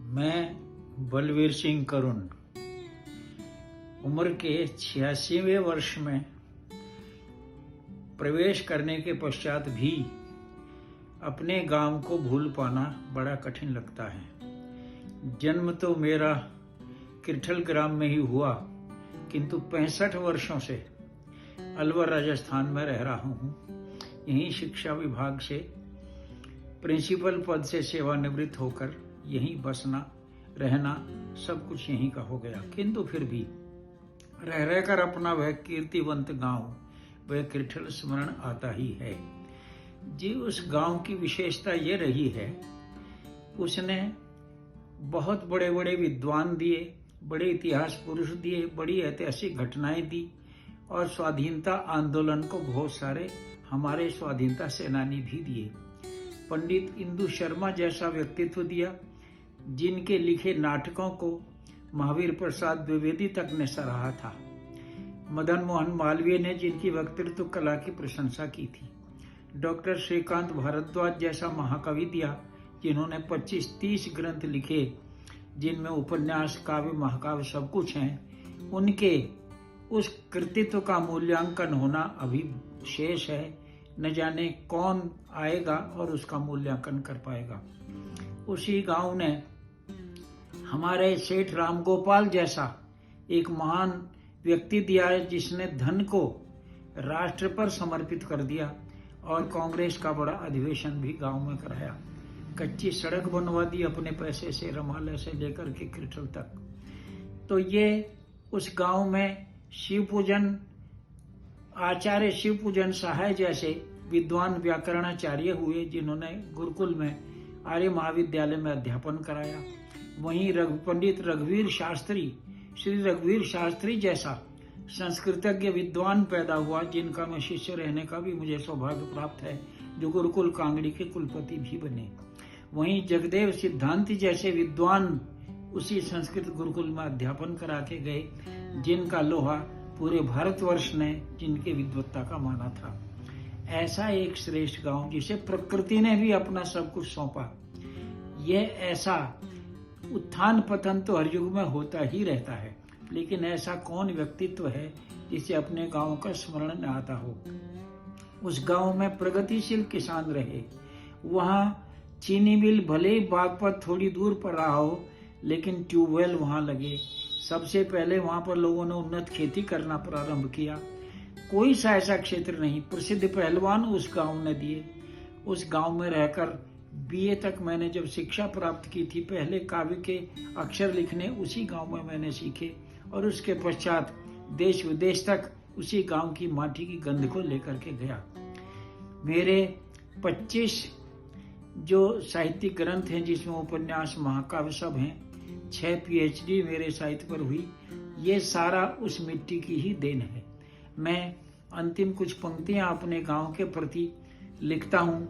मैं बलवीर सिंह करुण उम्र के 86वें वर्ष में प्रवेश करने के पश्चात भी अपने गांव को भूल पाना बड़ा कठिन लगता है। जन्म तो मेरा किरठल ग्राम में ही हुआ, किंतु 65 वर्षों से अलवर राजस्थान में रह रहा हूँ। यहीं शिक्षा विभाग से प्रिंसिपल पद से सेवानिवृत्त होकर यहीं बसना रहना सब कुछ यहीं का हो गया, किंतु फिर भी रह रहकर अपना वह कीर्तिवंत गांव, वह किरठल स्मरण आता ही है जी। उस गांव की विशेषता ये रही है, उसने बहुत बड़े बड़े विद्वान दिए, बड़े इतिहास पुरुष दिए, बड़ी ऐतिहासिक घटनाएं दी और स्वाधीनता आंदोलन को बहुत सारे हमारे स्वाधीनता सेनानी भी दिए। पंडित इंदु शर्मा जैसा व्यक्तित्व दिया, जिनके लिखे नाटकों को महावीर प्रसाद द्विवेदी तक ने सराहा था। मदन मोहन मालवीय ने जिनकी वक्तृत्व कला की प्रशंसा की थी। डॉक्टर श्रीकांत भारद्वाज जैसा महाकवि दिया, जिन्होंने 25-30 ग्रंथ लिखे, जिनमें उपन्यास, काव्य, महाकाव्य सब कुछ हैं। उनके उस कृतित्व का मूल्यांकन होना अभी शेष है। न जाने कौन आएगा और उसका मूल्यांकन कर पाएगा। उसी गांव ने हमारे सेठ रामगोपाल जैसा एक महान व्यक्ति दिया है, जिसने धन को राष्ट्र पर समर्पित कर दिया और कांग्रेस का बड़ा अधिवेशन भी गांव में कराया। कच्ची सड़क बनवा दी अपने पैसे से, रमाले से लेकर के किरठल तक। तो ये उस गांव में शिव पूजन आचार्य शिव पूजन सहाय जैसे विद्वान व्याकरणाचार्य हुए, जिन्होंने गुरुकुल में आर्य महाविद्यालय में अध्यापन कराया। वहीं पंडित रघुवीर शास्त्री, श्री रघुवीर शास्त्री जैसा संस्कृतज्ञ विद्वान पैदा हुआ, जिनका मैं शिष्य रहने का भी मुझे सौभाग्य प्राप्त है, जो गुरुकुल कांगड़ी के कुलपति भी बने। वहीं जगदेव सिद्धांति जैसे विद्वान उसी संस्कृत गुरुकुल में अध्यापन करा के गए, जिनका लोहा पूरे भारतवर्ष ने जिनके विद्वत्ता का माना था। ऐसा एक श्रेष्ठ गांव, जिसे प्रकृति ने भी अपना सब कुछ सौंपा। यह ऐसा उत्थान पतन तो हर युग में होता ही रहता है, लेकिन ऐसा कौन व्यक्तित्व है जिसे अपने गांव का स्मरण न आता हो। उस गांव में प्रगतिशील किसान रहे। वहां चीनी मिल भले ही बागपत थोड़ी दूर पर रहा हो, लेकिन ट्यूबवेल वहां लगे। सबसे पहले वहां पर लोगों ने उन्नत खेती करना प्रारंभ किया। कोई सा ऐसा क्षेत्र नहीं, प्रसिद्ध पहलवान उस गांव ने दिए। उस गांव में रहकर बीए तक मैंने जब शिक्षा प्राप्त की थी, पहले काव्य के अक्षर लिखने उसी गांव में मैंने सीखे और उसके पश्चात देश विदेश तक उसी गांव की माटी की गंध को लेकर के गया। मेरे 25 जो साहित्यिक ग्रंथ हैं, जिसमें उपन्यास, महाकाव्य सब हैं, 6 PhD मेरे साहित्य पर हुई। ये सारा उस मिट्टी की ही देन है। मैं अंतिम कुछ पंक्तियां अपने गांव के प्रति लिखता हूँ।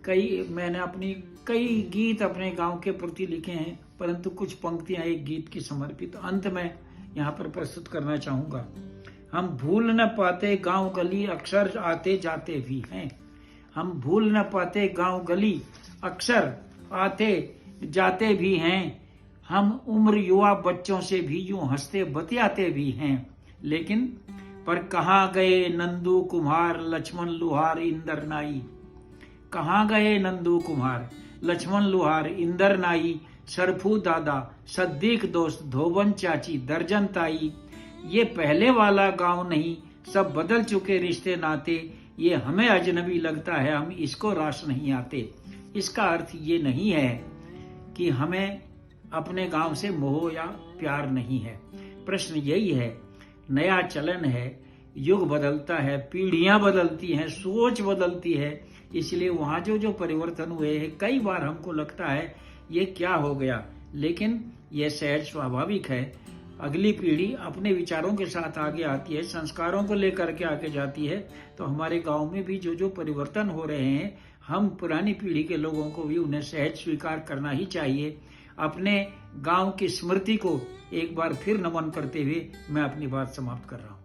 मैंने अपनी कई गीत अपने गांव के प्रति लिखे हैं, परंतु कुछ पंक्तियां एक गीत की समर्पित अंत में यहाँ पर प्रस्तुत करना चाहूंगा। हम भूल न पाते गांव गली, अक्सर आते जाते भी हैं। हम भूल न पाते गांव गली, अक्सर आते जाते भी हैं। हम उम्र युवा बच्चों से भी यूं हंसते बतियाते भी हैं। लेकिन पर कहाँ गए नंदू कुम्हार, लक्ष्मण लुहार, इंदर नाई। कहाँ गए नंदू कुम्हार, लक्ष्मण लुहार, इंदर नाई, सरफू दादा, सद्दीक दोस्त, धोबन चाची, दर्जन ताई। ये पहले वाला गांव नहीं, सब बदल चुके रिश्ते नाते। ये हमें अजनबी लगता है, हम इसको रास नहीं आते। इसका अर्थ ये नहीं है कि हमें अपने गांव से मोह या प्यार नहीं है। प्रश्न यही है, नया चलन है, युग बदलता है, पीढ़ियां बदलती हैं, सोच बदलती है, इसलिए वहां जो परिवर्तन हुए हैं, कई बार हमको लगता है ये क्या हो गया, लेकिन यह सहज स्वाभाविक है। अगली पीढ़ी अपने विचारों के साथ आगे आती है, संस्कारों को लेकर के आगे जाती है। तो हमारे गांव में भी जो परिवर्तन हो रहे हैं, हम पुरानी पीढ़ी के लोगों को भी उन्हें सहज स्वीकार करना ही चाहिए। अपने गांव की स्मृति को एक बार फिर नमन करते हुए मैं अपनी बात समाप्त कर रहा हूँ।